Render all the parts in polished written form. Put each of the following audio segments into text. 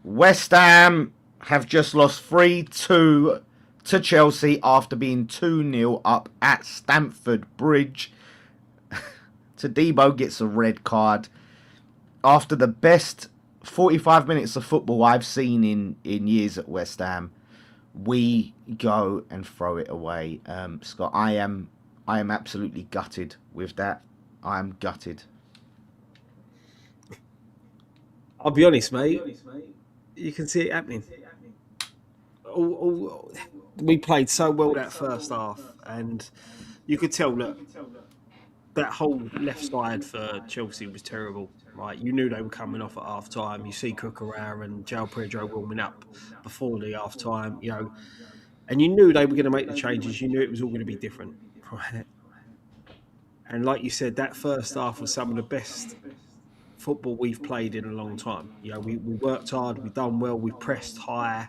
West Ham have just lost 3-2 to Chelsea after being 2-0 up at Stamford Bridge. Tadibo gets a red card after the best 45 minutes of football I've seen in years at West Ham. We go and throw it away. Scott, I am absolutely gutted with that. I am gutted. I'll be honest, mate. You can see it happening. We played so well that first half, and you could tell that that whole left side for Chelsea was terrible. Right, you knew they were coming off at half time. You see Cucurella and João Pedro warming up before the half time, and you knew they were going to make the changes. You knew it was all going to be different, right? And like you said, that first half was some of the best football we've played in a long time. We worked hard, we done well, we pressed high,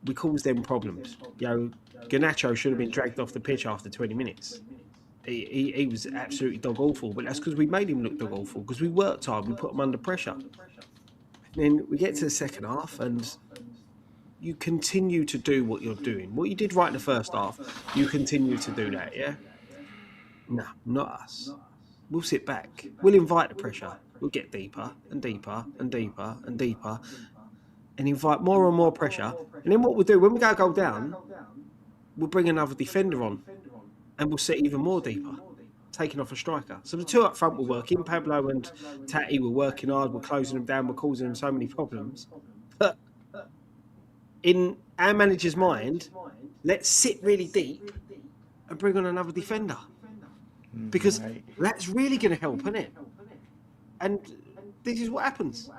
we caused them problems. Garnacho should have been dragged off the pitch after 20 minutes. He was absolutely dog awful, but that's because we made him look dog awful, because we worked hard, we put him under pressure. And then we get to the second half and you continue to do what you're doing. What you did right in the first half, you continue to do that, yeah? No, not us. We'll sit back. We'll invite the pressure. We'll get deeper and deeper and deeper and deeper and invite more and more pressure. And then what we'll do, when we go down, we'll bring another defender on and we'll sit even more deeper, taking off a striker. So the two up front were working. Pablo and Tati were working hard. We're closing them down. We're causing them so many problems. But in our manager's mind, let's sit really deep and bring on another defender. Because that's really going to help, isn't it? And this is what happens.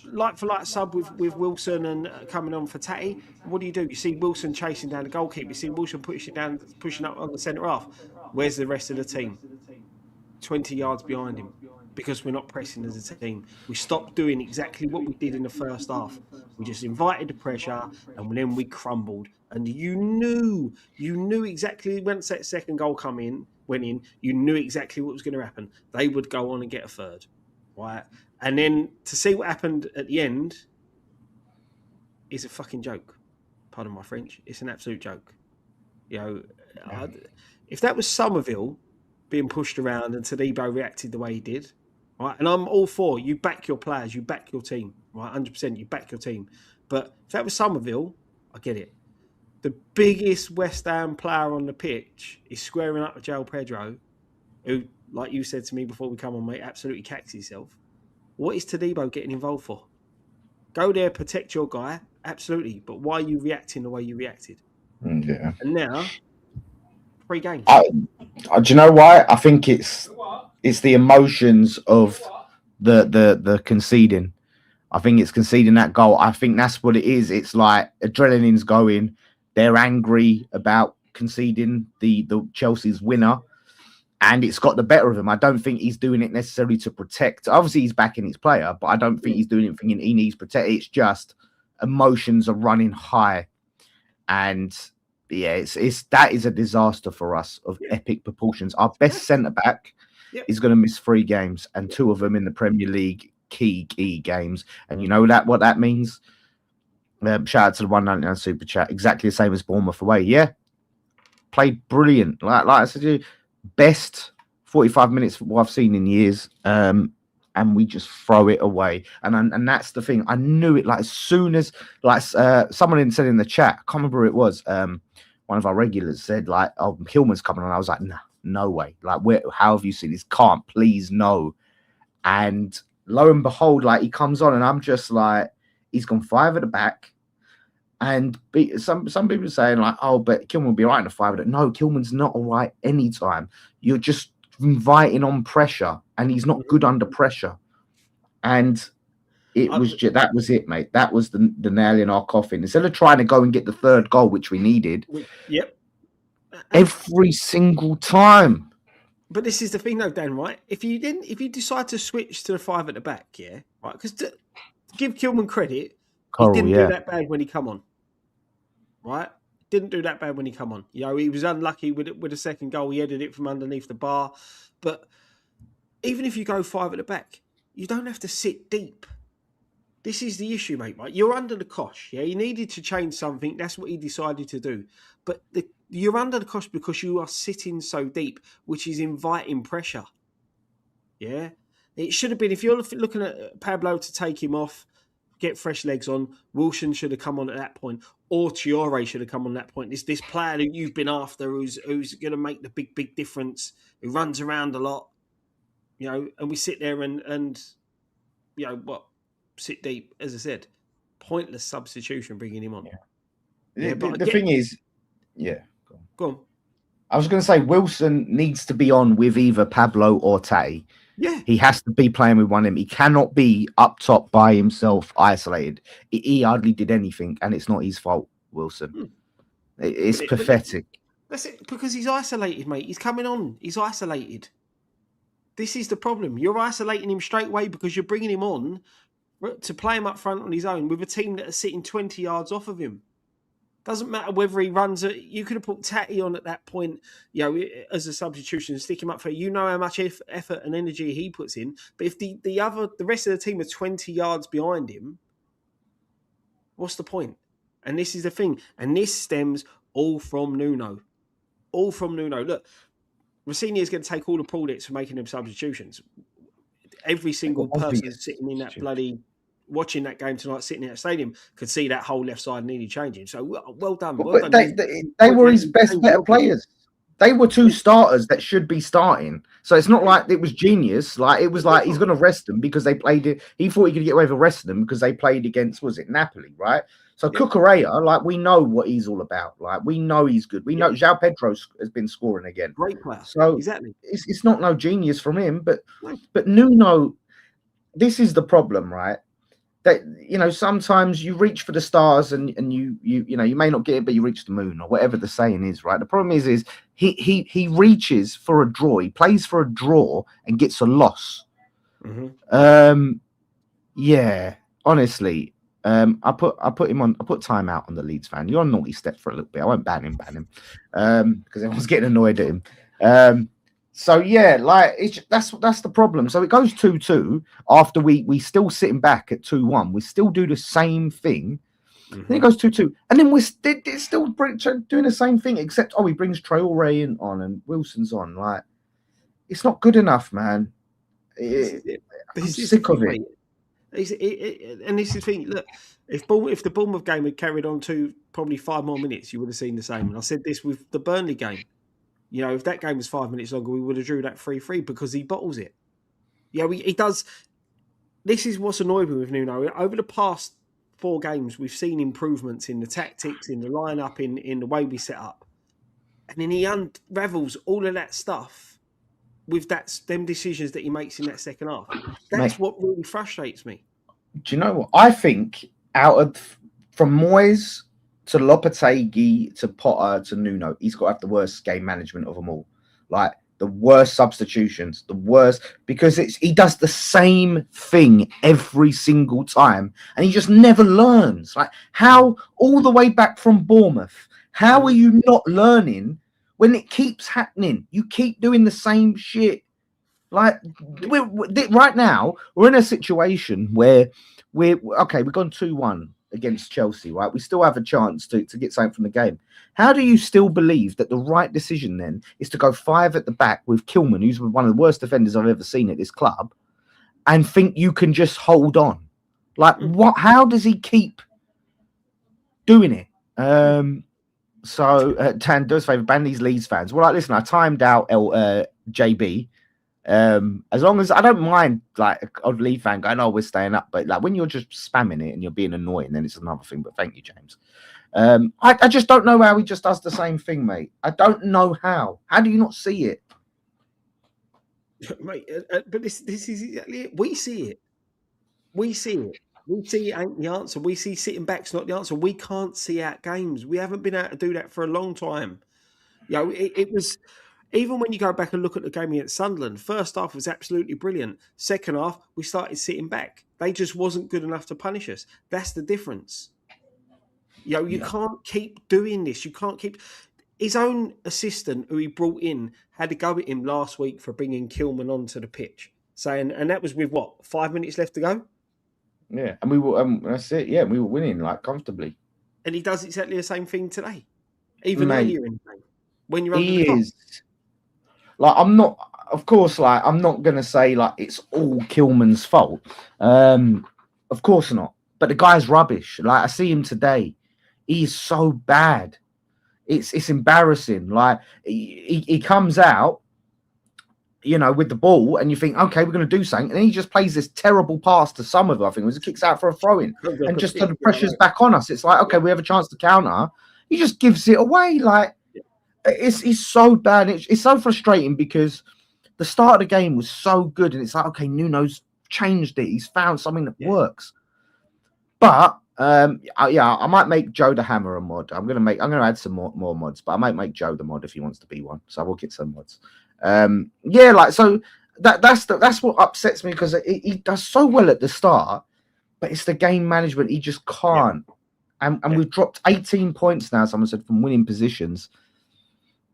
Like for like sub with Wilson and coming on for Tatty. What do? You see Wilson chasing down the goalkeeper. You see Wilson pushing up on the centre half. Where's the rest of the team? 20 yards behind him. Because we're not pressing as a team. We stopped doing exactly what we did in the first half. We just invited the pressure and then we crumbled. And you knew exactly once that second goal went in, you knew exactly what was going to happen. They would go on and get a third, right? And then to see what happened at the end is a fucking joke. Pardon my French. It's an absolute joke. If that was Somerville being pushed around and Tadibo reacted the way he did, right? And I'm all for you back your players, you back your team, right? 100%, you back your team. But if that was Somerville, I get it. The biggest West Ham player on the pitch is squaring up with João Pedro, who, like you said to me before we come on, mate, absolutely cacks himself. What is Tadibo getting involved for? Go there, protect your guy, absolutely. But why are you reacting the way you reacted? Yeah. And now, 3 games. Do you know why? I think it's the emotions of the conceding. I think it's conceding that goal. I think that's what it is. It's like adrenaline's going. They're angry about conceding the Chelsea's winner, and it's got the better of him. I don't think he's doing it necessarily to protect. Obviously, he's backing his player, but I don't think he's doing it thinking he needs to protect. It's just emotions are running high, and yeah, that is a disaster for us of epic proportions. Our best centre back is going to miss 3 games, and 2 of them in the Premier League key games. And you know what that means? Shout out to the 199 super chat. Exactly the same as Bournemouth away. Yeah, played brilliant. Like I said, best 45 minutes I've seen in years. And we just throw it away. And that's the thing. I knew it as soon as someone said in the chat. I can't remember who it was. One of our regulars said "Oh, Hillman's coming on." I was like, "Nah, no way. How have you seen this? Can't, please, no." And lo and behold, he comes on, and I'm just like, he's gone 5 at the back. And some people are saying "Oh, but Kilman will be right in the 5 at the." No, Kilman's not all right anytime. You're just inviting on pressure, and he's not good under pressure. And that was it, mate. That was the nail in our coffin. Instead of trying to go and get the 3rd goal, which we needed, every single time. But this is the thing, though, Dan. Right? If you decide to switch to the 5 at the back, right? Because to give Kilman credit, he didn't do that bad when he come on. Right? Didn't do that bad when he come on. He was unlucky with the 2nd goal. He headed it from underneath the bar. But even if you go 5 at the back, you don't have to sit deep. This is the issue, mate. Right? You're under the cosh. Yeah, he needed to change something. That's what he decided to do. But you're under the cosh because you are sitting so deep, which is inviting pressure. Yeah, it should have been, if you're looking at Pablo to take him off, get fresh legs on. Wilson should have come on at that point, or Chiore should have come on at that point. This player that you've been after, who's going to make the big difference, who runs around a lot, and we sit there and sit deep. As I said, pointless substitution bringing him on. Yeah. The thing is, go on. I was going to say Wilson needs to be on with either Pablo or Tay. Yeah, he has to be playing with one of them. He cannot be up top by himself, isolated. He hardly did anything, and it's not his fault, Wilson. It's pathetic. That's it, because he's isolated, mate. He's coming on. He's isolated. This is the problem. You're isolating him straight away because you're bringing him on to play him up front on his own with a team that are sitting 20 yards off of him. Doesn't matter whether he runs it. You could have put Tatty on at that point, as a substitution and stick him up for. How much effort and energy he puts in. But if the rest of the team are 20 yards behind him, what's the point? And this is the thing. And this stems all from Nuno. All from Nuno. Look, Rossini is going to take all the plaudits for making them substitutions. Every single person sitting in that watching that game tonight, sitting in that stadium, could see that whole left side nearly changing. So well done. Well done. They were his better players. They were two starters that should be starting. So it's not like it was genius. Like it was like he's going to rest them because they played it. He thought he could get away with resting them because they played against, was it Napoli, right? So Cucurella, like we know what he's all about. Like we know he's good. We know João Pedro has been scoring again. Great player. So exactly, it's not no genius from him, but Nuno, this is the problem, right? That sometimes you reach for the stars and you may not get it, but you reach the moon or whatever the saying is, right? The problem is he reaches for a draw, he plays for a draw and gets a loss. Honestly, I put him on. I put time out on the Leeds fan. You're on naughty step for a little bit. I won't ban him, because everyone's getting annoyed at him. So that's the problem. So it goes 2-2 after we still sitting back at 2-1. We still do the same thing. Then it goes 2-2, and then we're still doing the same thing, except he brings Traore on and Wilson's on. Like it's not good enough, man. I'm sick of it. And this is the thing. Look, if the Bournemouth game had carried on to probably 5 more minutes, you would have seen the same. And I said this with the Burnley game. If that game was 5 minutes longer, we would have drew that 3-3 because he bottles it. He does. This is what's annoyed me with Nuno. Over the past 4 games, we've seen improvements in the tactics, in the lineup, in the way we set up. And then he unravels all of that stuff with them decisions that he makes in that second half. That's what really frustrates me. Do you know what? I think from Moyes to Lopetegui to Potter to Nuno, he's got to have the worst game management of them all. Like the worst substitutions, the worst, because he does the same thing every single time and he just never learns. Like how all the way back from Bournemouth, how are you not learning when it keeps happening? You keep doing the same shit. Like right now, we're in a situation where we've gone 2-1 against Chelsea, right? We still have a chance to get something from the game. How do you still believe that the right decision then is to go 5 at the back with Kilman, who's one of the worst defenders I've ever seen at this club, and think you can just hold on? Like what? How does he keep doing it? Tan, do us a favor, ban these Leeds fans. Well, listen, I timed out JB. As long as I don't mind, like an odd Leeds fan going, "Oh, we're staying up," but like when you're just spamming it and you're being annoying, then it's another thing. But thank you, James. I just don't know how he just does the same thing, mate. I don't know how. How do you not see it, mate? But this is exactly it. We see it. We see it. We see it ain't the answer. We see sitting back's not the answer. We can't see out games. We haven't been able to do that for a long time. It was. Even when you go back and look at the game against Sunderland, first half was absolutely brilliant. Second half, we started sitting back. They just wasn't good enough to punish us. That's the difference. You can't keep doing this. You can't keep... His own assistant, who he brought in, had to go at him last week for bringing Kilman onto the pitch. And that was with 5 minutes left to go? Yeah, and we were. That's it. Yeah, we were winning like comfortably. And he does exactly the same thing today, even Mate, earlier in the game when you're under the he clock. is like I'm not. Of course, like I'm not gonna say like it's all Kilman's fault. Of course not. But the guy's rubbish. Like I see him today, he's so bad. It's embarrassing. Like he comes out, with the ball, and you think, okay, we're going to do something, and he just plays this terrible pass to some of it. I think it was a kicks out for a throw in, and just the pressure's back on us. It's like, okay, we have a chance to counter. He just gives it away. Like it's so bad. It's so frustrating because the start of the game was so good, and it's like, okay, Nuno's changed it. He's found something that works. But I might make Joe the Hammer a mod. I'm gonna add some more mods, but I might make Joe the mod if he wants to be one. So I will get some mods. So that's what upsets me because he does so well at the start, but it's the game management. He just can't. And we've dropped 18 points now. Someone said from winning positions.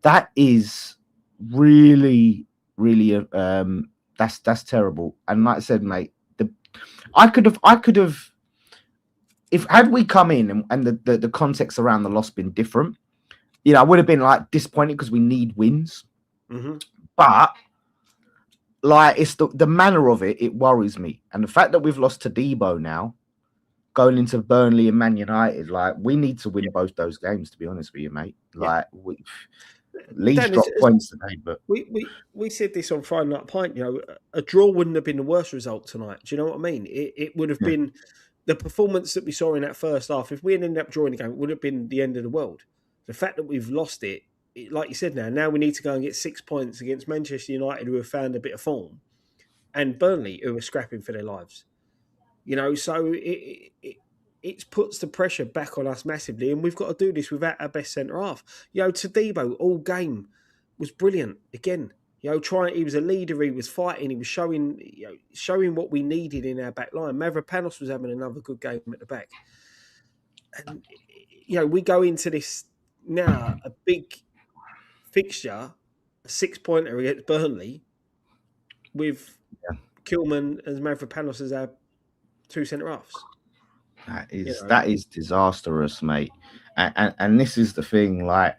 That is really, really that's terrible. And like I said, mate, I could have. If had we come in and the context around the loss been different, I would have been like disappointed because we need wins. Mm-hmm. But like it's the manner of it, it worries me. And the fact that we've lost to Debo now, going into Burnley and Man United, like we need to win both those games, to be honest with you, mate. Like Leeds dropped points today, but we said this on Friday Night Pint, a draw wouldn't have been the worst result tonight. Do you know what I mean? It would have been the performance that we saw in that first half. If we had ended up drawing the game, it would have been the end of the world. The fact that we've lost it, like you said, now we need to go and get 6 points against Manchester United, who have found a bit of form, and Burnley, who are scrapping for their lives. So it puts the pressure back on us massively, and we've got to do this without our best centre half. Tadibo all game was brilliant again. He was a leader, he was fighting, he was showing what we needed in our back line. Mavropanos was having another good game at the back. And we go into this now, a big fixture, a 6-pointer against Burnley, with Kilman and Mavropanos as our two centre halves. That is disastrous, mate. And this is the thing, like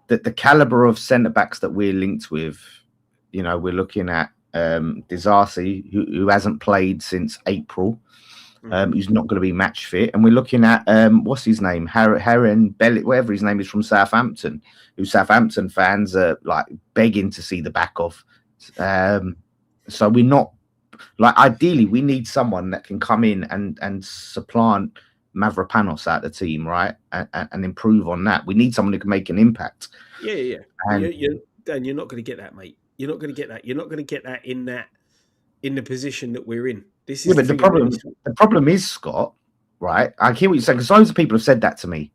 the caliber of centre backs that we're linked with. We're looking at Disasi, who hasn't played since April. Who's not going to be match fit, and we're looking at what's his name, Heron Bellet, whatever his name is, from Southampton, who Southampton fans are like begging to see the back of. So we're not like, ideally we need someone that can come in and supplant Mavropanos out of the team, right, and improve on that. We need someone who can make an impact. Yeah. And you're not going to get that, mate. You're not going to get that. You're not going to get that in the position that we're in. This is but the problem is, Scott, right? I hear what you're saying because loads of people have said that to me,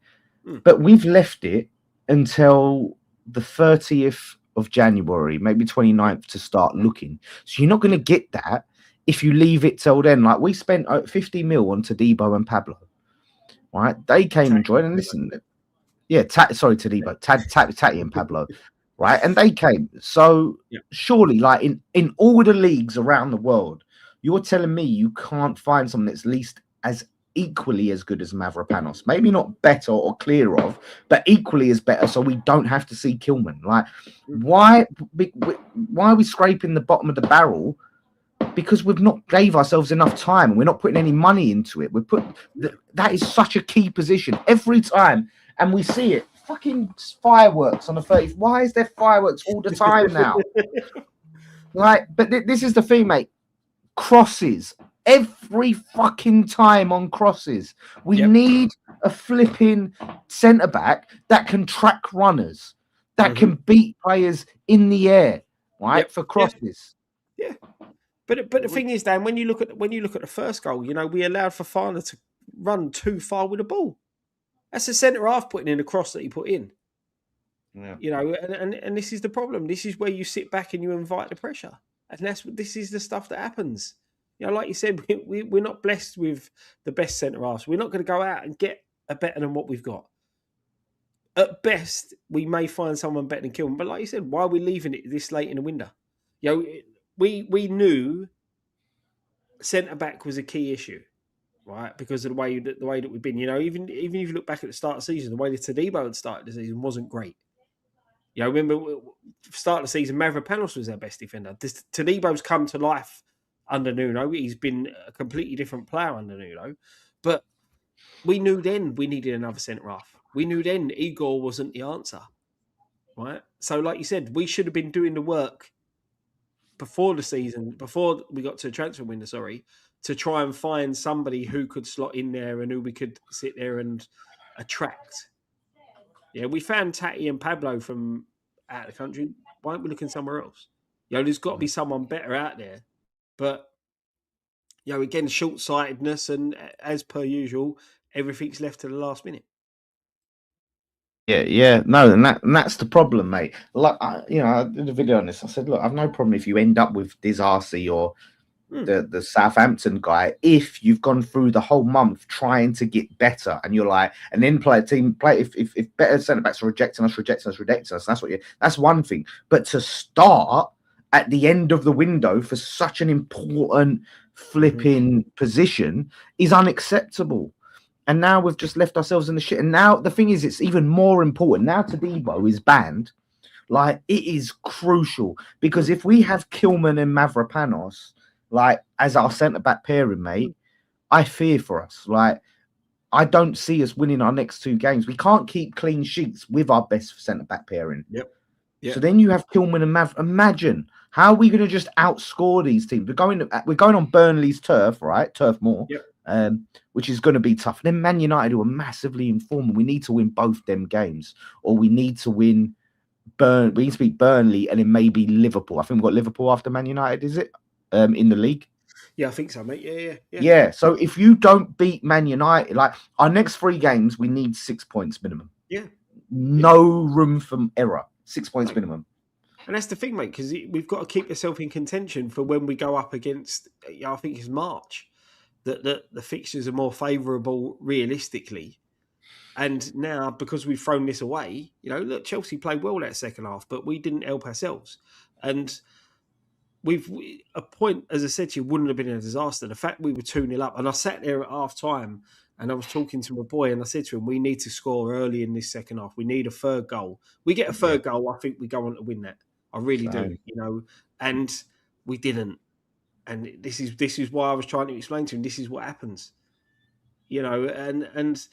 but we've left it until the 30th of January, maybe 29th, to start looking. So you're not going to get that if you leave it till then. Like we spent 50 mil on Tadibo and Pablo, right? They came and joined and listened. Yeah, Tadibo, Tati and Pablo. Right, and they came. So surely, like in all the leagues around the world, you're telling me you can't find someone that's at least as equally as good as Mavropanos. Maybe not better or clearer of, but equally as better. So we don't have to see Kilman. Like, why are we scraping the bottom of the barrel? Because we've not gave ourselves enough time, and we're not putting any money into it. That is such a key position every time, and we see it. Fucking fireworks on the 30th. Why is there fireworks all the time now? Like, but this is the thing, mate. Crosses every fucking time on crosses. We need a flipping centre back that can track runners, that can beat players in the air, right? For crosses. Yeah. But the thing is, Dan, when you look at the first goal, we allowed Fofana to run too far with the ball. That's the centre half putting in a cross that he put in. Yeah. And this is the problem. This is where you sit back and you invite the pressure. And this is the stuff that happens. Like you said, we're not blessed with the best centre halves. We're not going to go out and get a better than what we've got. At best, we may find someone better than Kilman. But like you said, why are we leaving it this late in the window? We knew centre back was a key issue. right? Because of the way that we've been. Even if you look back at the start of the season, the way that Tadibo had started the season wasn't great. Remember, start of the season, Mavropanos was our best defender. Tadebo's come to life under Nuno. He's been a completely different player under Nuno. But we knew then we needed another centre-half. We knew then Igor wasn't the answer, right? So, like you said, we should have been doing the work before the season, before we got to the transfer window, to try and find somebody who could slot in there and who we could sit there and attract. Yeah, we found Tati and Pablo from out of the country. Why aren't we looking somewhere else? There's got to be someone better out there. But, again, short-sightedness and, as per usual, everything's left to the last minute. Yeah, no, and that's the problem, mate. Like, I did a video on this. I said, look, I've no problem if you end up with Disarcy or the Southampton guy if you've gone through the whole month trying to get better, and you're like, and then play if better centre backs are rejecting us, that's one thing. But to start at the end of the window for such an important flipping position is unacceptable. And now we've just left ourselves in the shit. And now the thing is, it's even more important. Now Tadibo is banned. Like, it is crucial. Because if we have Kilman and Mavropanos, like, as our centre-back pairing, mate, I fear for us. Like, I don't see us winning our next two games. We can't keep clean sheets with our best centre-back pairing. Yep. So then you have Kilman and Mav. Imagine, how are we going to just outscore these teams? We're going on Burnley's turf, right? Turf Moor. Yep. Which is going to be tough. And then Man United, who are massively in form, we need to win both them games, or we need to win We need to beat Burnley and then maybe Liverpool. I think we've got Liverpool after Man United, is it? In the league. Yeah, I think so, mate. Yeah. So if you don't beat Man United, like our next 3 games, we need 6 points minimum. Yeah. No room for error. 6 points minimum. And that's the thing, mate, because we've got to keep yourself in contention for when we go up against. I think it's March. That the fixtures are more favourable realistically. And now, because we've thrown this away, look, Chelsea played well that second half, but we didn't help ourselves. And a point, as I said to you, wouldn't have been a disaster. The fact we were 2-0 up, and I sat there at half time and I was talking to my boy and I said to him, we need to score early in this second half. We need a third goal. We get a third goal, I think we go on to win that. I really do, and we didn't. And this is why I was trying to explain to him, this is what happens. And as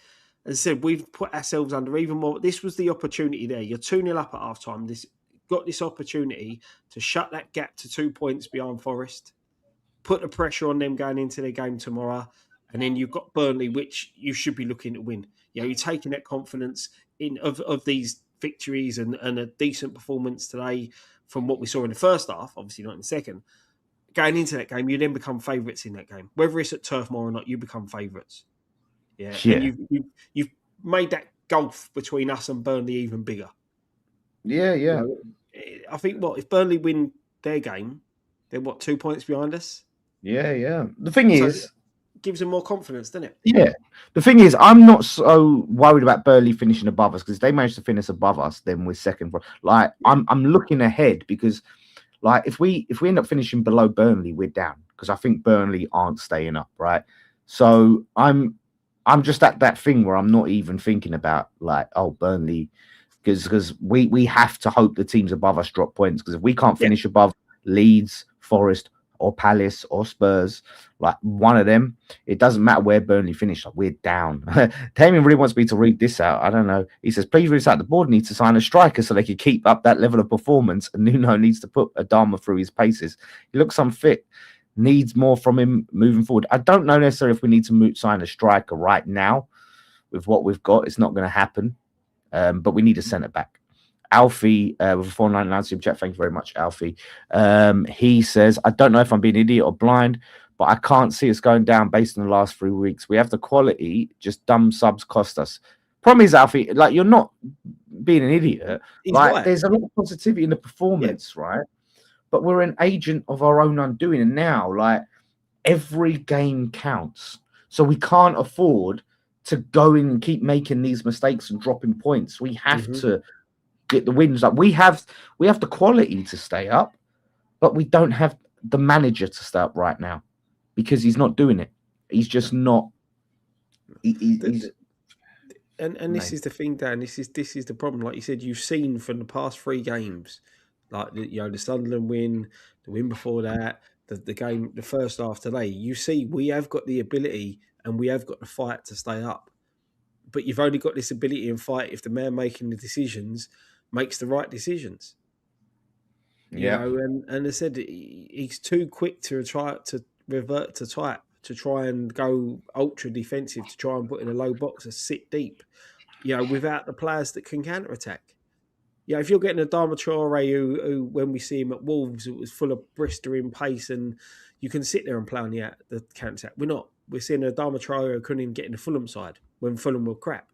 I said, we've put ourselves under even more. This was the opportunity there. You're 2-0 up at half time. Got this opportunity to shut that gap to 2 points behind Forest, put the pressure on them going into their game tomorrow, and then you've got Burnley, which you should be looking to win. You're taking that confidence of these victories and a decent performance today from what we saw in the first half, obviously not in the second. Going into that game, you then become favourites in that game. Whether it's at Turf Moor or not, you become favourites. Yeah. And you've made that gulf between us and Burnley even bigger. Yeah. I think if Burnley win their game, they're 2 points behind us. Yeah. The thing is, it gives them more confidence, doesn't it? Yeah. The thing is, I'm not so worried about Burnley finishing above us, because if they manage to finish above us, then we're second. Like, I'm looking ahead, because like if we end up finishing below Burnley, we're down, because I think Burnley aren't staying up, right? So I'm just at that thing where I'm not even thinking about like, Burnley, because we have to hope the teams above us drop points, because if we can't finish above Leeds, Forest, or Palace or Spurs, like one of them, it doesn't matter where Burnley finish, like we're down. Damien really wants me to read this out. I don't know. He says, please read this out. The board needs to sign a striker so they can keep up that level of performance, and Nuno needs to put Adama through his paces. He looks unfit. Needs more from him moving forward. I don't know necessarily if we need to sign a striker right now. With what we've got, it's not going to happen. But we need a centre back. Alfie with a 499 super chat. Thank you very much, Alfie. He says, I don't know if I'm being an idiot or blind, but I can't see us going down based on the last 3 weeks. We have the quality, just dumb subs cost us. Problem is, Alfie, like, you're not being an idiot. There's a lot of positivity in the performance, right? But we're an agent of our own undoing. And now, like, every game counts. So we can't afford to go in and keep making these mistakes and dropping points. We have to get the wins. Like, we have the quality to stay up, but we don't have the manager to stay up right now, because he's not doing it. He's just not He's And this is the thing, Dan. This is the problem. Like you said, you've seen from the past 3 games, like the Sunderland win, the win before that, the game, the first half today. You see, we have got the ability and we have got the fight to stay up. But you've only got this ability and fight if the man making the decisions makes the right decisions. You yeah. know, and I said he's too quick to try to revert to type, to try and go ultra defensive, to try and put in a low box to sit deep, you know, without the players that can counter attack. You know, if you're getting a Dharma Traore who, when we see him at Wolves, it was full of blistering pace and you can sit there and play on the counter attack. We're not. We're seeing a Dharma Traore who couldn't even get in the Fulham side when Fulham were crap.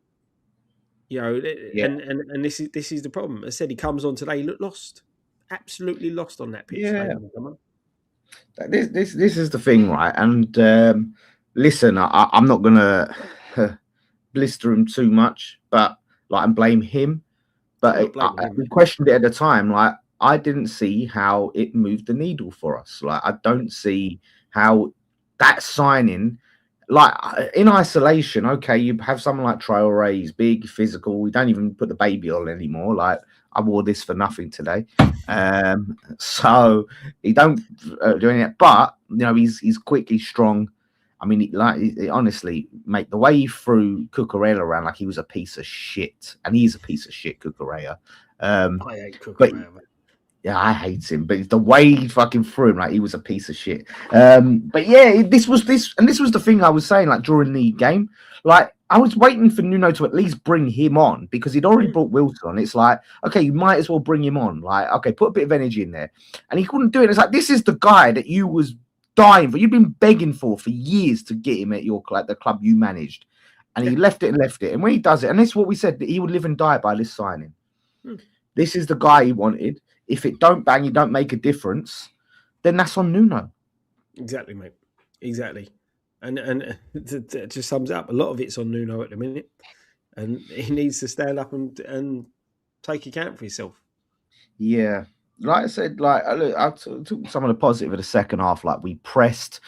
You know, Yeah. and this is the problem. As I said, he comes on today, he looked lost. Absolutely lost on that pitch. Yeah. This is the thing, right? And listen, I'm not gonna blister him too much, but like and blame him. But we questioned it at the time. Like I didn't see how it moved the needle for us. Like I don't see how that signing, like in isolation, okay, you have someone like Traore, he's big, physical. We don't even put the baby on anymore. Like I wore this for nothing today. So he don't do anything. But you know, he's quick, he's strong. I mean, honestly, mate, the way he threw Cucurella around like he was a piece of shit, and he's a piece of shit, Cucurella. I hate Cucurella. Yeah, I hate him, but the way he fucking threw him, like he was a piece of shit. But yeah, this was the thing I was saying, like during the game, like I was waiting for Nuno to at least bring him on because he'd already brought Wilson on. It's like, okay, you might as well bring him on. Like, okay, put a bit of energy in there, and he couldn't do it. It's like this is the guy that you was dying for. You've been begging for years to get him at your the club you managed, and he left it. And when he does it, and this is what we said, that he would live and die by this signing. This is the guy he wanted. If it don't bang, you don't make a difference, then that's on Nuno. Exactly, mate. Exactly. And that just sums up. A lot of it's on Nuno at the minute. And he needs to stand up and take account for himself. Yeah. Like I said, like look, I took some of the positive of the second half. Like we pressed,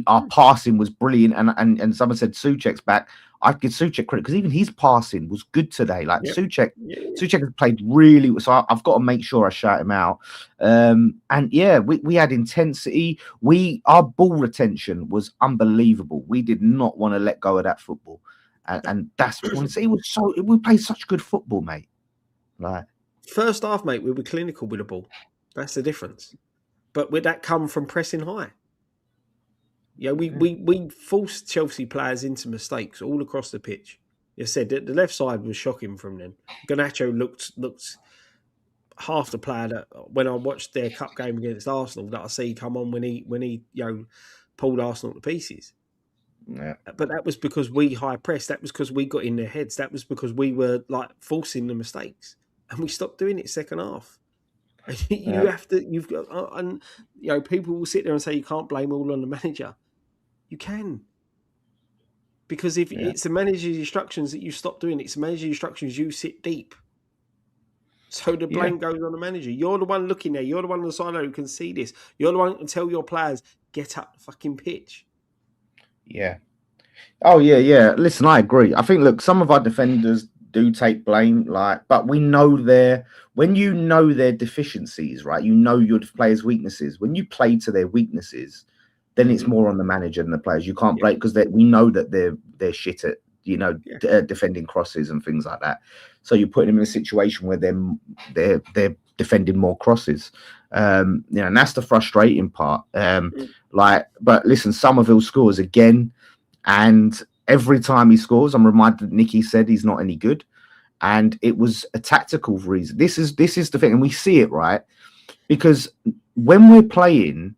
our passing was brilliant, and someone said Souček's back. I'd give Souček credit because even his passing was good today. Like Souček has played really. So I've got to make sure I shout him out. And yeah, we had intensity. Our ball retention was unbelievable. We did not want to let go of that football, and that's what it was. We played such good football, mate. Like. First half, mate, we were clinical with the ball. That's the difference. But would that come from pressing high? Yeah, we forced Chelsea players into mistakes all across the pitch. You said that the left side was shocking from them. Garnacho looked half the player that when I watched their cup game against Arsenal that I see come on when he pulled Arsenal to pieces. Yeah. But that was because we high pressed. That was because we got in their heads. That was because we were like forcing the mistakes. And we stopped doing it second half. You've got, and people will sit there and say you can't blame all on the manager. You can, because if it's the manager's instructions that you stop doing, it's the manager's instructions you sit deep. So the blame goes on the manager. You're the one looking there. You're the one on the sideline who can see this. You're the one who can tell your players get up the fucking pitch. Yeah. Oh yeah. Listen, I agree. I think look, some of our defenders do take blame, but we know when you know their deficiencies, right? You know your players' weaknesses. When you play to their weaknesses, then it's more on the manager than the players. You can't blame because we know that they're shit at defending crosses and things like that. So you're putting them in a situation where they're defending more crosses. And that's the frustrating part. But listen, Somerville scores again, and every time he scores, I'm reminded that Nicky said he's not any good, and it was a tactical reason. This is the thing, and we see it, right? Because when we're playing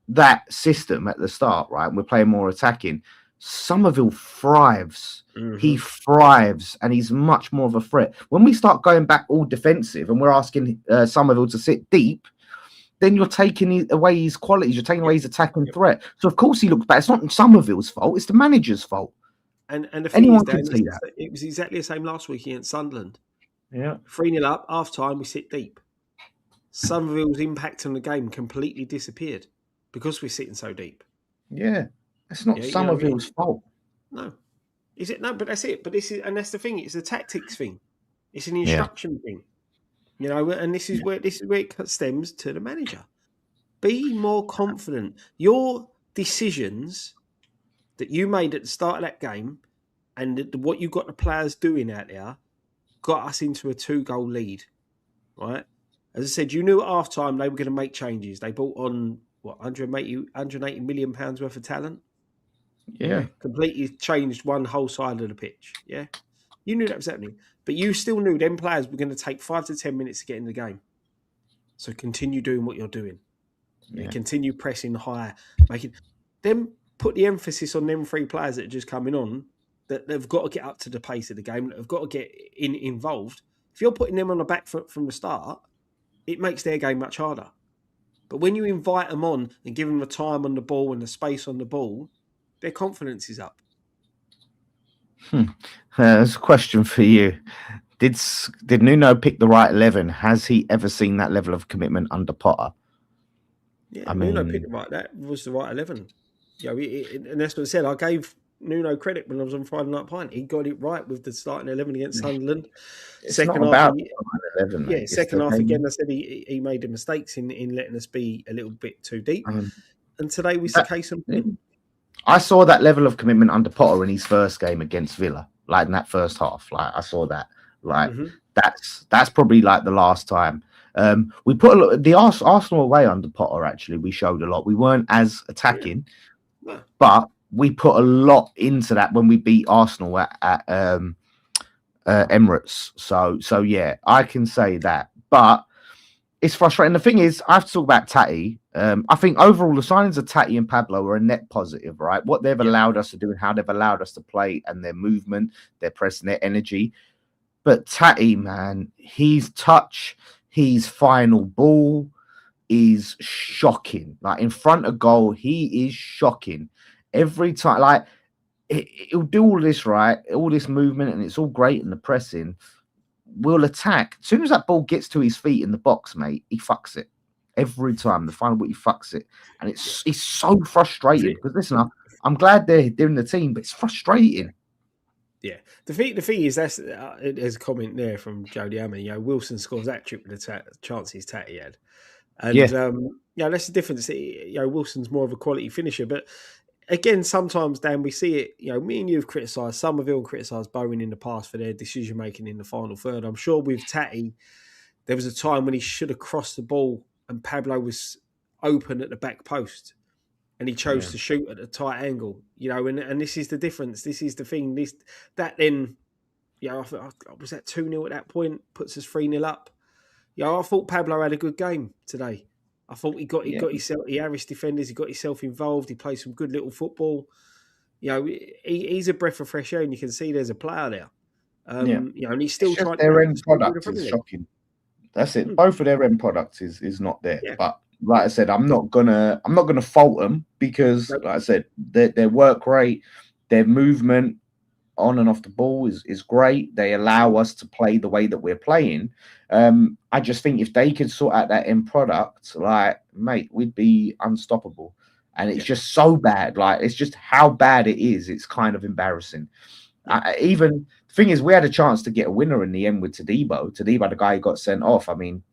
that system at the start, right, we're playing more attacking, Somerville thrives. Mm-hmm. He thrives, and he's much more of a threat. When we start going back all defensive, and we're asking Somerville to sit deep, then you're taking away his qualities. You're taking away his attacking threat. So of course he looks bad. It's not Somerville's fault. It's the manager's fault. And the thing anyone is, Dan, can see that. It was exactly the same last week against Sunderland. Yeah, 3-0 up, half time, we sit deep. Somerville's impact on the game completely disappeared because we're sitting so deep. Yeah, it's not Somerville's fault. No, Is it? No, but that's it. But that's the thing. It's a tactics thing. It's an Yeah. instruction thing. And this is where it stems to the manager. Be more confident. Your decisions that you made at the start of that game and what you got the players doing out there got us into a 2-goal lead, right? As I said, you knew at half time they were going to make changes. They brought on, 180 million pounds worth of talent. Yeah. Completely changed one whole side of the pitch. Yeah. You knew that was happening. But you still knew them players were going to take 5 to 10 minutes to get in the game. So continue doing what you're doing. Yeah. Continue pressing high, making them put the emphasis on them 3 players that are just coming on, that they've got to get up to the pace of the game, that have got to get involved. If you're putting them on the back foot from the start, it makes their game much harder. But when you invite them on and give them the time on the ball and the space on the ball, their confidence is up. There's a question for you. Did Nuno pick the right 11? Has he ever seen that level of commitment under Potter? Yeah, Nuno picked it right. That was the right 11. And that's what I said. I gave Nuno credit when I was on Friday Night Pint. He got it right with the starting 11 against Sunderland. It's second not half, about 11, mate. Second half again. I said he made the mistakes in letting us be a little bit too deep. And today was the case of him. I saw that level of commitment under Potter in his first game against Villa, like in that first half. Like I saw that. Like that's probably like the last time. We put the Arsenal away under Potter. Actually, we showed a lot. We weren't as attacking, but we put a lot into that when we beat Arsenal at Emirates. So yeah, I can say that. But it's frustrating. The thing is, I have to talk about Tatty. I think overall the signings of Tatty and Pablo are a net positive, right? What they've allowed us to do and how they've allowed us to play and their movement, their press and their energy. But Tatty, man, his touch, his final ball is shocking. Like in front of goal, he is shocking. Every time, like he'll do all this, right? All this movement, and it's all great in the pressing. We'll attack. As soon as that ball gets to his feet in the box, mate, he fucks it. Every time. The final ball, he fucks it. And it's so frustrating. Because listen, I'm glad they're in the team, but it's frustrating. Yeah. The thing is, there's a comment there from Jody Hammond. Wilson scores that trick with the chances Tatty had. And that's the difference. Wilson's more of a quality finisher, but again, sometimes, Dan, we see it. Me and you have criticised, Somerville and criticised Bowen in the past for their decision making in the final third. I'm sure with Tatty, there was a time when he should have crossed the ball and Pablo was open at the back post, and he chose to shoot at a tight angle. And this is the difference. This is the thing. Was that 2-0 at that point? Puts us 3-0 up. I thought Pablo had a good game today. I thought he got himself. He harassed defenders. He got himself involved. He played some good little football. He's a breath of fresh air, and you can see there's a player there. And he's still trying. Their end product is shocking. That's it. Both of their end products is not there. Yeah. But like I said, I'm not gonna fault them because, like I said, their work rate, their movement on and off the ball is great. They allow us to play the way that we're playing. I just think if they could sort out that end product, like, mate, we'd be unstoppable. And it's just so bad. Like, it's just how bad it is. It's kind of embarrassing. Even the thing is, we had a chance to get a winner in the end with Todibo. Todibo, the guy who got sent off. I mean,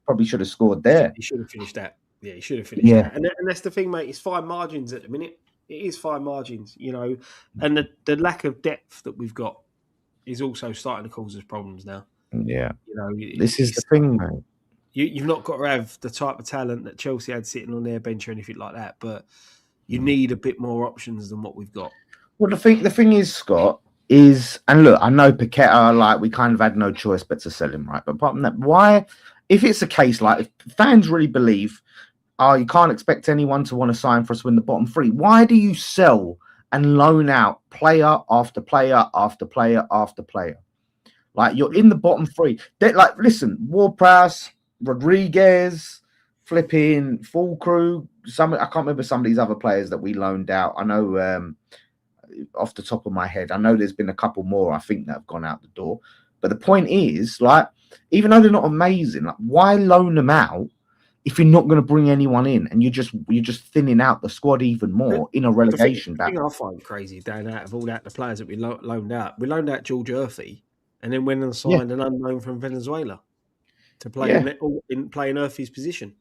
probably should have scored there. He should have finished that. Yeah, he should have finished that. And that's the thing, mate. It's fine margins at the minute. It is fine margins, and the lack of depth that we've got is also starting to cause us problems now. Yeah, this is the thing, mate. You've not got to have the type of talent that Chelsea had sitting on their bench or anything like that, but you need a bit more options than what we've got. Well, the thing is, Scott, is, and look, I know Paqueta, like, we kind of had no choice but to sell him, right? But apart from that, why, if it's a case, like, if fans really believe, you can't expect anyone to want to sign for us to win the bottom 3, why do you sell and loan out player after player after player after player? Like, you're in the bottom 3. Like, listen, Ward-Prowse, Rodriguez, flipping Fulcrew, I can't remember some of these other players that we loaned out. I know, off the top of my head, I know there's been a couple more, I think, that have gone out the door. But the point is, like, even though they're not amazing, like, why loan them out if you're not going to bring anyone in and you're just thinning out the squad even more in a relegation The thing battle. I find crazy, Dan, out of all that, the players that we loaned out George Urphy and then went and signed an unknown from Venezuela to play in Urphy's position.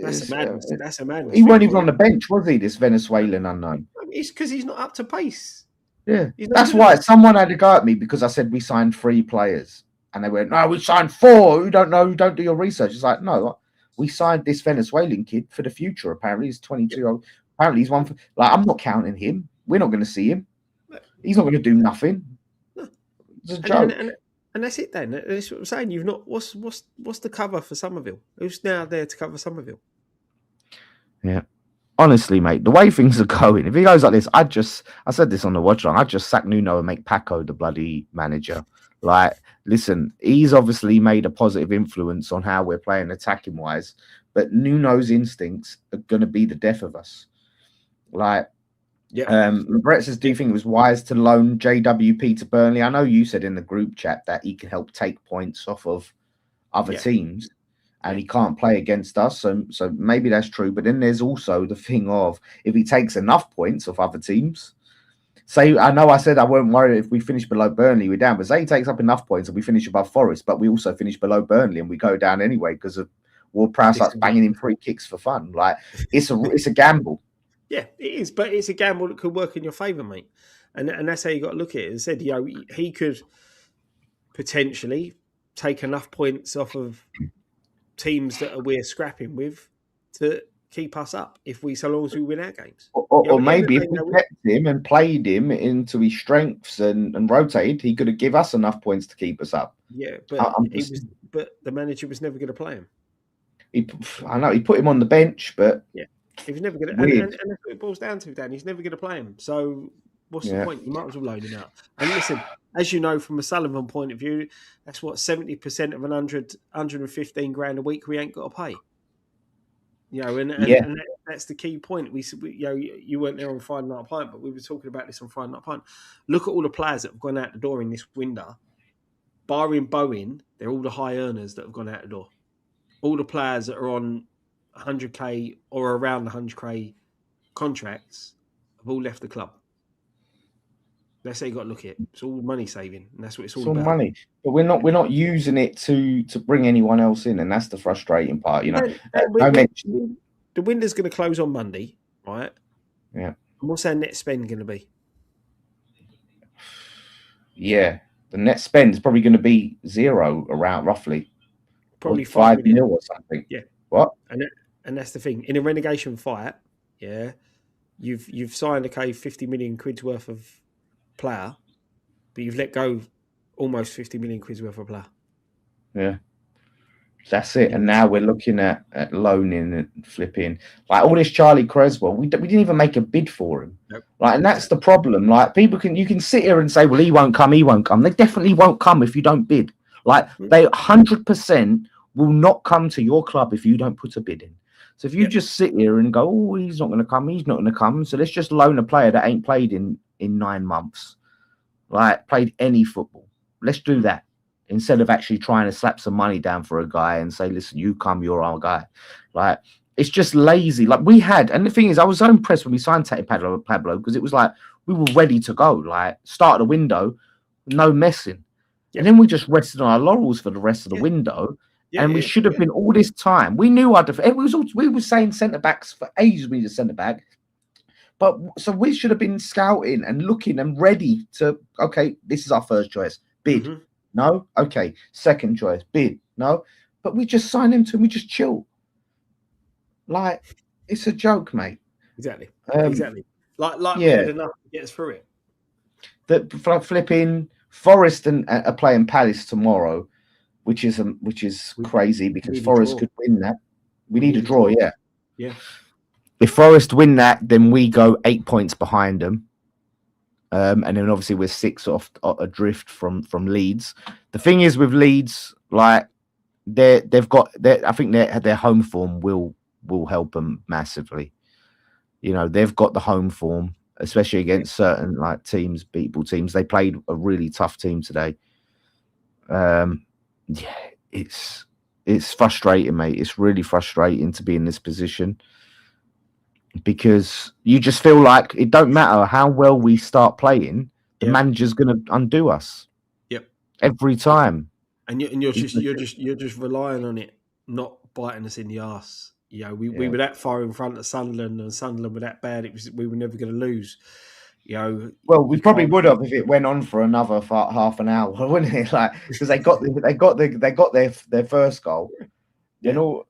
That's a madness. That's a madness. He weren't even on the bench, was he? This Venezuelan unknown. It's because he's not up to pace. Yeah, that's why someone had to go at me because I said we signed 3 players, and they went, "No, we signed 4. You don't know. You don't do your research." It's like, no, we signed this Venezuelan kid for the future. Apparently, he's 22. Apparently, he's one for. Like, I'm not counting him. We're not going to see him. He's not going to do nothing. It's a joke. And that's it. Then that's what I'm saying. You've not. What's the cover for Somerville? Who's now there to cover Somerville? Yeah. Honestly, mate, the way things are going, if he goes like this, I said this on the watch on, I'd just sack Nuno and make Paco the bloody manager. Like, listen, he's obviously made a positive influence on how we're playing attacking wise, but Nuno's instincts are going to be the death of us. Like, Brett says, do you think it was wise to loan JWP to Burnley? I know you said in the group chat that he can help take points off of other teams. And he can't play against us, so maybe that's true. But then there's also the thing of if he takes enough points off other teams. Say, I know I said I won't worry if we finish below Burnley, we're down. But say he takes up enough points and we finish above Forest, but we also finish below Burnley and we go down anyway because of Ward-Prowse starts banging in free kicks for fun. Like it's a gamble. Yeah, it is, but it's a gamble that could work in your favour, mate. And that's how you got to look at it. As I said, he could potentially take enough points off of teams that we're scrapping with to keep us up so long as we win our games. Or maybe if we kept him and played him into his strengths and rotated, he could have give us enough points to keep us up. Yeah, but the manager was never going to play him. I know he put him on the bench, but he was never going to. And that's what it boils down to, Dan. He's never going to play him. So what's the point? You might as well load him out. And listen, as you know, from a Sullivan point of view, that's what 70% of 115 grand a week we ain't got to pay. And that's the key point. We you weren't there on Friday Night Pint, but we were talking about this on Friday Night Pint. Look at all the players that have gone out the door in this window. Barring Bowen, they're all the high earners that have gone out the door. All the players that are on 100k or around 100k contracts have all left the club. That's how you got to look at it. It's all money saving, and that's what it's all about. Money, but we're not using it to bring anyone else in, and that's the frustrating part. The window's going to close on Monday, right? Yeah. And what's our net spend going to be? Yeah, the net spend is probably going to be 0 around roughly. Probably 5 million or something. Yeah. What? And that's the thing. In a relegation fight, you've signed 50 million quid's worth of player, but you've let go almost 50 million quid's worth of player. Yeah. That's it. And now we're looking at loaning and flipping. Like all this Charlie Creswell, we didn't even make a bid for him. Nope. Like, and that's the problem. Like you can sit here and say, well, he won't come. They definitely won't come if you don't bid. Like they 100% will not come to your club if you don't put a bid in. So if you just sit here and go, oh, he's not going to come. So let's just loan a player that ain't played in 9 months, like played any football. Let's do that instead of actually trying to slap some money down for a guy and say, listen, you come, you're our guy. Like, it's just lazy. Like we had, and the thing is, I was so impressed when we signed Tati Pablo because it was like we were ready to go. Like start the window, no messing. Yeah. And then we just rested on our laurels for the rest of the window. And we should have been all this time. We knew our defense. We were saying centre backs for ages. We need a centre back, but so we should have been scouting and looking and ready to. Okay, this is our first choice. Bid, no. Okay, second choice. Bid, no. But we just sign him to. And we just chill. Like it's a joke, mate. Exactly. Exactly. Like we had enough to get us through it. That flipping Forest and are playing Palace tomorrow. Which is crazy because Forest could win that. We need a draw, yeah. Yeah. If Forest win that, then we go 8 points behind them. And then obviously we're 6 off adrift from Leeds. The thing is with Leeds, like I think their home form will help them massively. They've got the home form, especially against certain like teams, beatable teams. They played a really tough team today. Yeah, it's frustrating, mate. It's really frustrating to be in this position because you just feel like it don't matter how well we start playing, the manager's going to undo us. Yep. Every time. And you're just relying on it not biting us in the arse. You know, we were that far in front of Sunderland, and Sunderland were that bad. We were never going to lose. You know, well, we probably would have if it went on for another half an hour, wouldn't it? Like because they got their first goal. You know.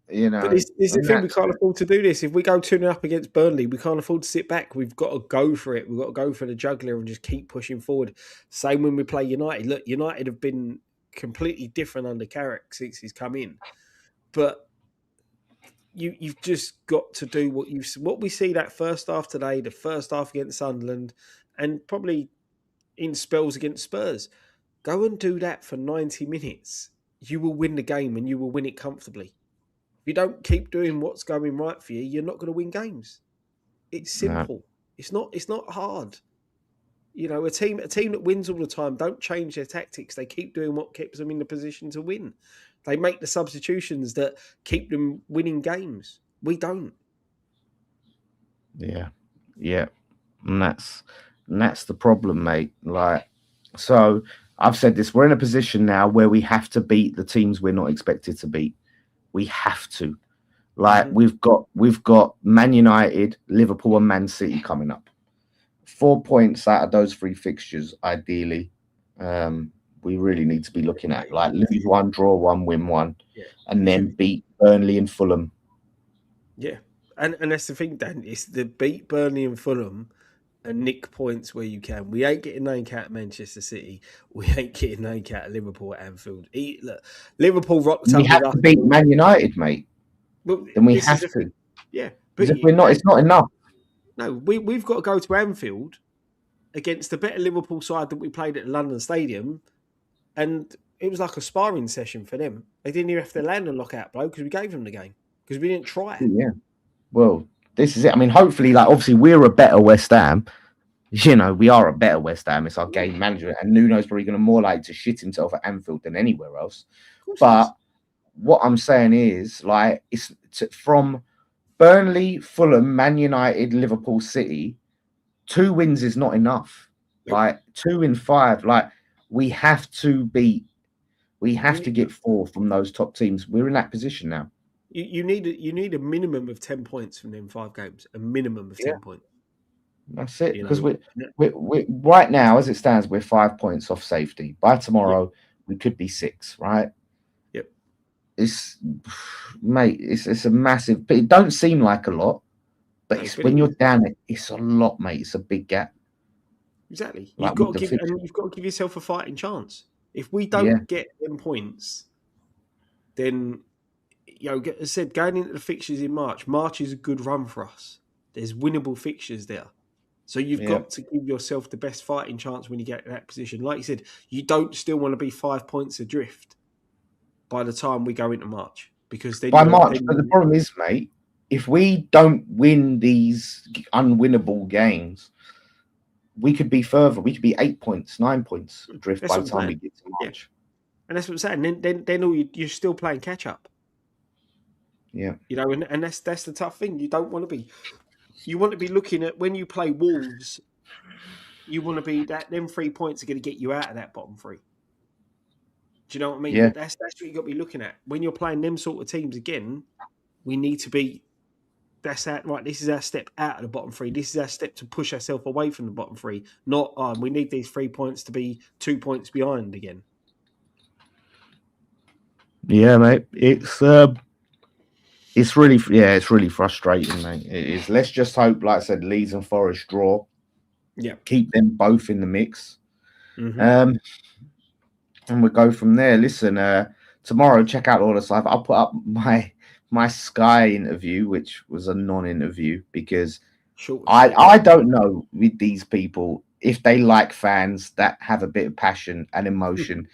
But this is the thing, we can't afford to do this. If we go 2-0 up against Burnley, we can't afford to sit back. We've got to go for it. We've got to go for the jugular and just keep pushing forward. Same when we play United. Look, United have been completely different under Carrick since he's come in. But you've just got to do what we see that first half today, the first half against Sunderland, and probably in spells against Spurs. Go and do that for 90 minutes. You will win the game and you will win it comfortably. If you don't keep doing what's going right for you, you're not going to win games. It's simple. No. It's not hard. You know, a team that wins all the time don't change their tactics. They keep doing what keeps them in the position to win. They make the substitutions that keep them winning games. We don't. Yeah. And that's the problem, mate. Like, so I've said this, we're in a position now where we have to beat the teams we're not expected to beat. We have to. Like, we've got Man United, Liverpool, and Man City coming up. 4 points out of those 3 fixtures, ideally. We really need to be looking at like lose 1, draw 1, win 1, and then beat Burnley and Fulham. Yeah, and that's the thing, Dan. It's the beat Burnley and Fulham and nick points where you can. We ain't getting knocked out at Manchester City. We ain't getting knocked out at Liverpool at Anfield. Look, Liverpool rocked up. We have to beat Man United, mate. Well, then we have to. Yeah, but if we're not, it's not enough. No, we've got to go to Anfield against the better Liverpool side that we played at the London Stadium, and it was like a sparring session for them. They didn't even have to land a lockout blow because we gave them the game because we didn't try. Yeah. Well, this is it. I mean, hopefully, like obviously, we're a better West Ham. You know, we are a better West Ham. It's our game management, and Nuno's probably going to more like to shit himself at Anfield than anywhere else. But what I'm saying is, like, it's from Burnley, Fulham, Man United, Liverpool, City. 2 wins is not enough. Like 2 in 5. Like we have to beat. We have to get 4 from those top teams. We're in that position now. You need a minimum of 10 points from them 5 games. A minimum of 10 points. That's it. Because we're right now, as it stands, we're 5 points off safety. By tomorrow, we could be 6. Right. Yep. It's a massive. It don't seem like a lot, but it's when you're down it, it's a lot, mate. It's a big gap. Exactly. You've got to give yourself a fighting chance. If we don't get them points, then as I said, going into the fixtures in March is a good run for us. There's winnable fixtures there. So you've got to give yourself the best fighting chance when you get in that position. Like you said, you don't still want to be 5 points adrift by the time we go into March. Because then by March, but the problem is, mate, if we don't win these unwinnable games, we could be further. We could be 8 points, 9 points adrift by the time we get to March. Yeah. And that's what I'm saying. Then you're still playing catch up. Yeah. And that's the tough thing. You don't want to be. You want to be looking at when you play Wolves. You want to be that. Them 3 points are going to get you out of that bottom 3. Do you know what I mean? Yeah. That's what you got to be looking at when you're playing them sort of teams again. We need to be. That's that right. This is our step out of the bottom 3. This is our step to push ourselves away from the bottom 3. Not we need these 3 points to be 2 points behind again. Yeah, mate. It's really frustrating, mate. It is. Let's just hope, like I said, Leeds and Forest draw. Yeah. Keep them both in the mix. Mm-hmm. And we'll go from there. Listen, tomorrow, check out all the stuff. I'll put up my Sky interview, which was a non-interview, because I don't know with these people. if they like fans that have a bit of passion and emotion,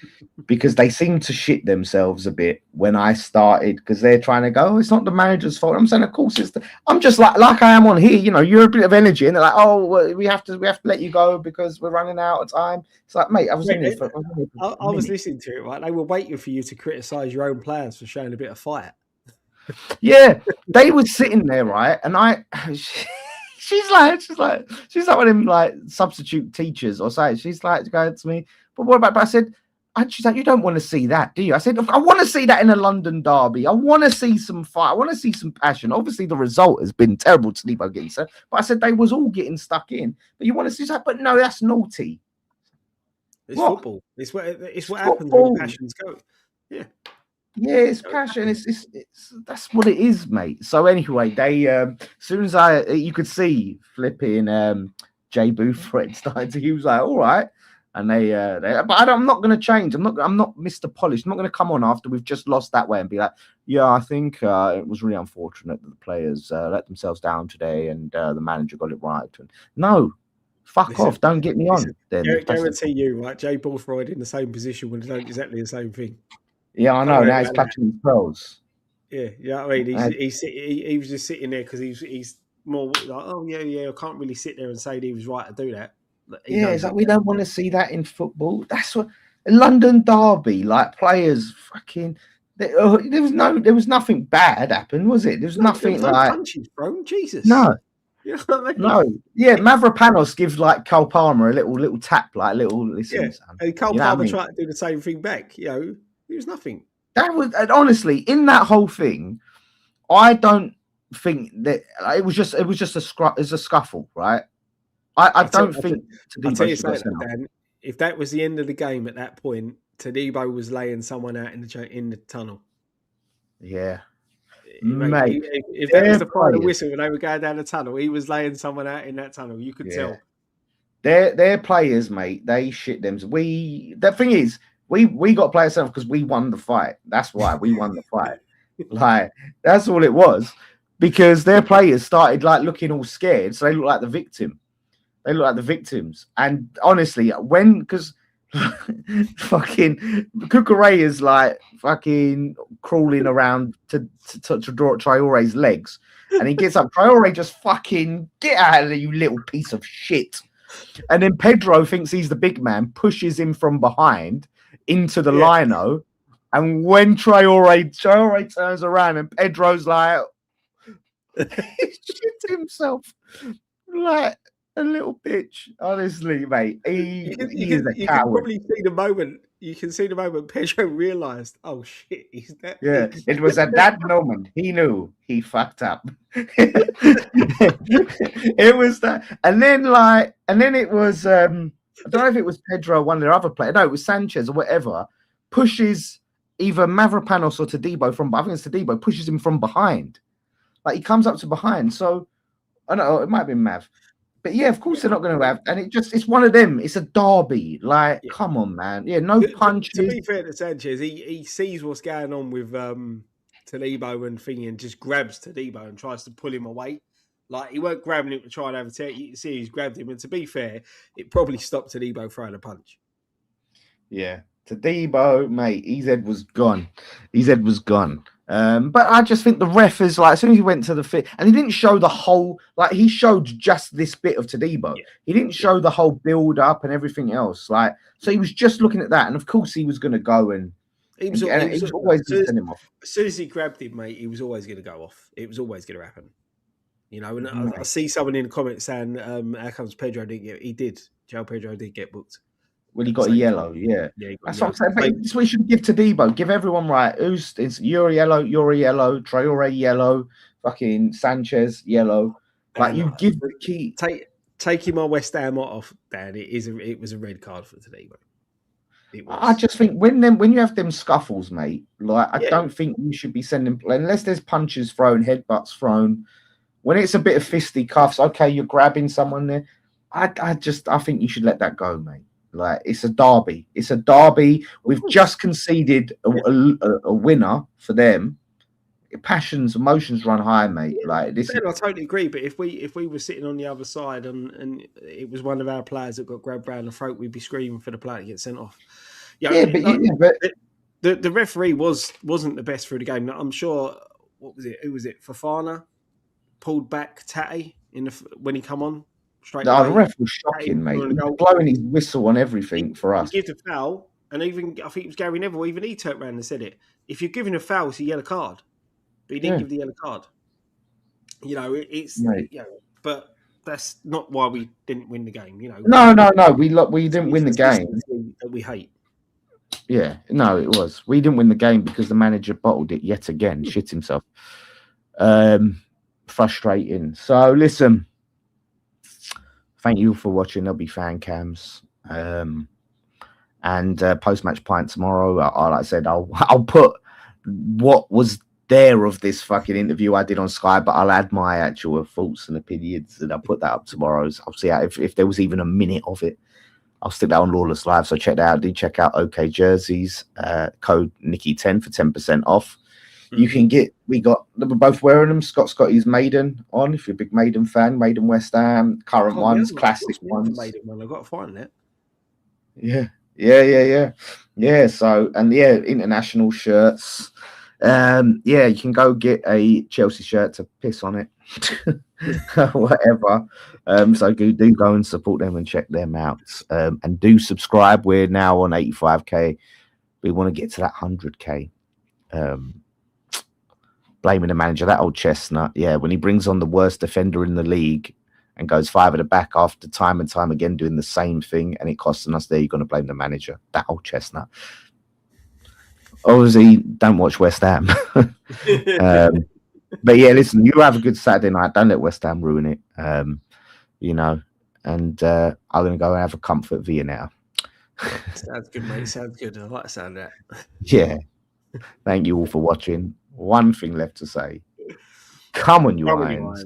because they seem to shit themselves a bit when I started, because they're trying to go, oh, it's not the manager's fault. I'm saying, of course it's I'm just like I am on here, you know, you're a bit of energy, and they're like, oh, well, we have to let you go because we're running out of time. It's like, mate, I was in here for I was listening to it, right? They were waiting for you to criticise your own players for showing a bit of fight. Yeah, they were sitting there, right? And she's like one of them like substitute teachers or something. She's like going to me, but what about? But I said, she's like, you don't want to see that, do you? I said, I want to see that in a London derby. I want to see some fight. I want to see some passion. Obviously, the result has been terrible to Nebo Geezer, but I said they was all getting stuck in. But you want to see that? But no, that's naughty. It's football. It's what happens when passions go. Yeah. Yeah, it's passion. It's that's what it is, mate. So anyway, they as soon as you could see flipping Jay Boothred started to, he was like, all right. And they but I'm not going to change. I'm not Mr. Polish. I'm not going to come on after we've just lost that way and be like, yeah, I think it was really unfortunate that the players let themselves down today and the manager got it right. And no, fuck off. Don't get me on. Then guarantee you, right? Jay Boothred in the same position would have done exactly the same thing. Yeah, I know. Now he's clutching his pearls. Yeah, yeah. I mean, he was just sitting there because he's more like, oh yeah. I can't really sit there and say that he was right to do that. Yeah, it's like we don't want to see that in football. That's what London derby, like players fucking. There was nothing bad happened, was it? There was nothing like punches, bro. Jesus. No. You know what I mean? No. Yeah, Mavropanos gives like Cole Palmer a little tap, like a little listen. Yeah, Son. and Cole Palmer tried to do the same thing back. You know, it was nothing. That was, and honestly, in that whole thing, I don't think that it was just a scuffle, right? I don't think. I'll tell you something, Dan. If that was the end of the game at that point, Todibo was laying someone out in the tunnel. Yeah, mate. If that was the final whistle when they were going down the tunnel, he was laying someone out in that tunnel. You could tell. They're players, mate. They shit them. The thing is, we got to play ourselves because we won the fight. That's why we won the fight. Like that's all it was. Because their players started like looking all scared, so they look like the victim. They look like the victims. And honestly, because fucking Cucurella is like fucking crawling around to draw Traore's legs. And he gets up. Traore just fucking get out of there, you little piece of shit. And then Pedro thinks he's the big man, pushes him from behind into the lino. And when Traore turns around and Pedro's like, he shit himself like a little bitch. Honestly, mate, he is a coward. You can probably see the moment. You can see the moment Pedro realised, oh shit, he's that. Yeah, it was at that moment he knew he fucked up. It was that, and then it was I don't know if it was Pedro or one of their other players. No, it was Sanchez or whatever. Pushes either Mavropanos or Todibo from. I think it's Todibo pushes him from behind. Like he comes up to behind. So I don't know. It might have been Mav. But yeah, of course they're not going to have, and it's one of them. It's a derby. Like, come on, man. Yeah, no punches. To be fair to Sanchez, he sees what's going on with Todibo and thingy, and just grabs Todibo and tries to pull him away. Like he weren't grabbing him to try and have a tear. You can see he's grabbed him, and to be fair, it probably stopped Todibo throwing a punch. Yeah, Todibo, mate, his head was gone. But I just think the ref is like, as soon as he went to the fit, and he didn't show the whole, like he showed just this bit of Todibo. Yeah. He didn't show the whole build up and everything else. Like, so he was just looking at that, and of course he was going to go and he was always going to send him off. As soon as he grabbed him, mate, he was always going to go off. It was always going to happen. You know, and I see someone in the comments saying, "How comes Pedro didn't get?" He did. João Pedro did get booked. Well, he got a yellow, that's what I'm saying. Mate, that's what you should give to Debo. Give everyone right. You're a yellow, Traore yellow, fucking Sanchez yellow. Like you give the key. Taking my West Ham off, Dan. It was a red card for today, mate. I just think when you have them scuffles, mate, like I don't think you should be sending unless there's punches thrown, headbutts thrown. When it's a bit of fisty cuffs, okay, you're grabbing someone there. I think you should let that go, mate. Like it's a derby. We've just conceded a winner for them. passions, emotions run high, mate. Like this. Ben, I totally agree. But if we were sitting on the other side and it was one of our players that got grabbed round the throat, we'd be screaming for the player to get sent off. Yeah, but the referee wasn't the best through the game. I'm sure. What was it? Who was it? Fofana pulled back Tatty when he come on straight away. The ref was shocking, mate. He was blowing his whistle on everything for us. He gives a foul, and even I think it was Gary Neville. Even he turned around and said it. If you're giving a foul, it's a yellow card. But he didn't give the yellow card. You know, but that's not why we didn't win the game. You know, no, we didn't win the game that we hate. Yeah, no, it was. We didn't win the game because the manager bottled it yet again, shit himself. Frustrating. So listen, thank you for watching. There'll be fan cams and post-match pint tomorrow. Like I said, I'll put what was there of this fucking interview I did on Sky, but I'll add my actual thoughts and opinions, and I'll put that up tomorrow. I'll see if there was even a minute of it. I'll stick that on Lawless Live, so check that out. Do check out OK Jerseys, code Nicky10 for 10% off. You can get, we're both wearing them. Scotty's Maiden on, if you're a big Maiden fan, Maiden West Ham, current ones, classic ones. Maiden one, I've got to find it. Yeah. So, and international shirts. You can go get a Chelsea shirt to piss on it. Whatever. So do go and support them and check them out. And do subscribe. We're now on 85k. We want to get to that 100k. Blaming the manager, that old chestnut. Yeah, when he brings on the worst defender in the league and goes 5 at the back after time and time again doing the same thing, and it costing us there, you're going to blame the manager. That old chestnut. Obviously, don't watch West Ham. But yeah, listen, you have a good Saturday night. Don't let West Ham ruin it. And I'm going to go and have a comfort via now. Sounds good, mate. Sounds good. I like the sound of that. Yeah. Thank you all for watching. One thing left to say. Come on, you Irons.